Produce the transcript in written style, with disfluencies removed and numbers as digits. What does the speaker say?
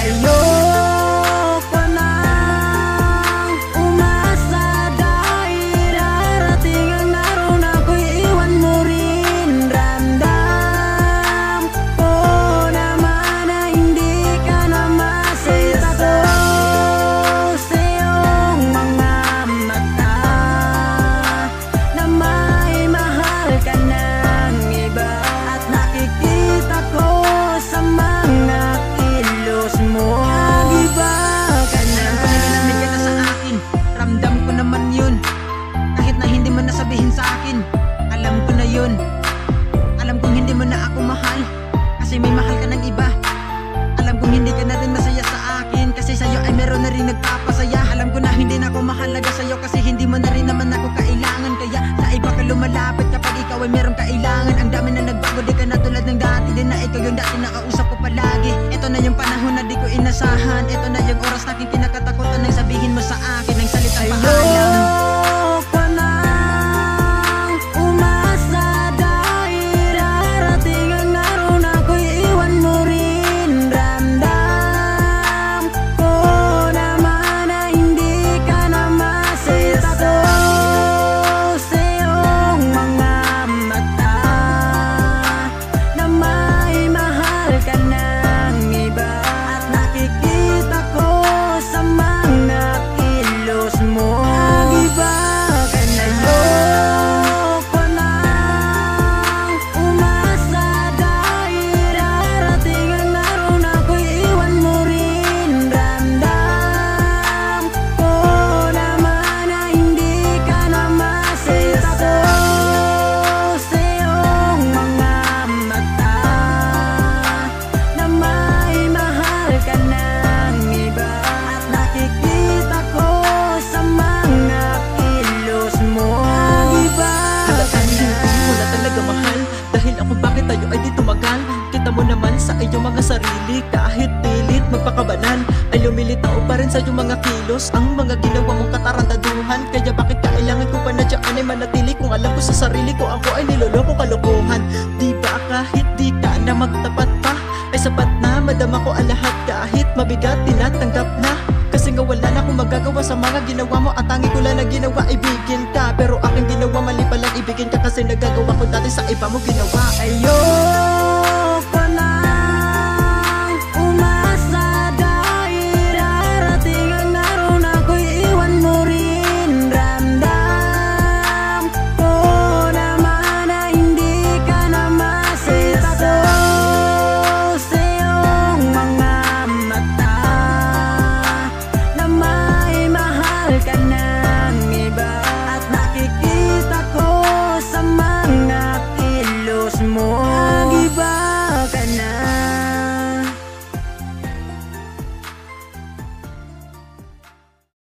Ayoko nang umasa dahil darating ang araw na ako'y iwan mo rin. Ramdam ko naman na hindi ka na masaya ko sa iyong mga mata, na may mahal ka ng iba. At nakikita ko sa mga kilos mo, nag-iba ka na. Nilamig ka na sa akin, ramdam ko naman yun. Kahit na hindi mo nasabihin sa akin, alam ko na yun. Alam kong hindi mo na ako mahal, kasi may mahal ka ng iba. Alam kong hindi ka na rin masaya sa akin, kasi sa'yo ay meron na rin nagpapasaya. Alam ko na hindi na ako mahalaga sa'yo, kasi hindi mo na rin naman ako kailangan. Kaya sa iba ka lumalapit kapag ikaw ay meron kailangan. Ang dami na nagbago, di ka na tulad ng dati. Di na ikaw yung dati na kausap ko palagi. Ito na yung panahon na di ko inasahan. Ito na yung oras na aking kinakatakutan nang sabihin mo sa akin ang salitang paalam. Ayoko nang umasa dahil darating ang araw na ako'y iwan mo rin. Ramdam ko naman na hindi ka na masaya ko sa iyong mga mata, na may mahal ka ng iba. At nakikita ko sa mga kilos mo, nag-iba ka na. Ayoko nang umasa dahil darating ang araw na ako'y iwan mo rin. Ramdam ko naman na hindi ka na masaya ko sa iyong mga mata, na may mahal ka ng iba. At nakikita ko sa mga kilos mo, nag-iba ka Halagang na. hindi mo na talaga mahal, dahil ako bakit tayo ay di tumagal. Kita mo naman sa iyong mga sarili, kahit pilit magpakabanan ay lumilitaw pa rin sa iyong mga kilos ang mga ginawa mong katarantaduhan. Kaya bakit kailangan ko pa na dyan ay manatili, kung alam ko sa sarili ko ako ay niloloko kalokohan. Di ba kahit di ka na magtapat pa ay sapat na madama ko ang lahat, kahit mabigat tinatanggap na. Kasi nga wala na akong magagawa sa mga ginawa mo, at tangi ko lang na ginawa ibigin ka. Pero aking ginawa mali palang ibigin ka, kasi nagagawa ko dati sa iba mo ginawa. Ayoko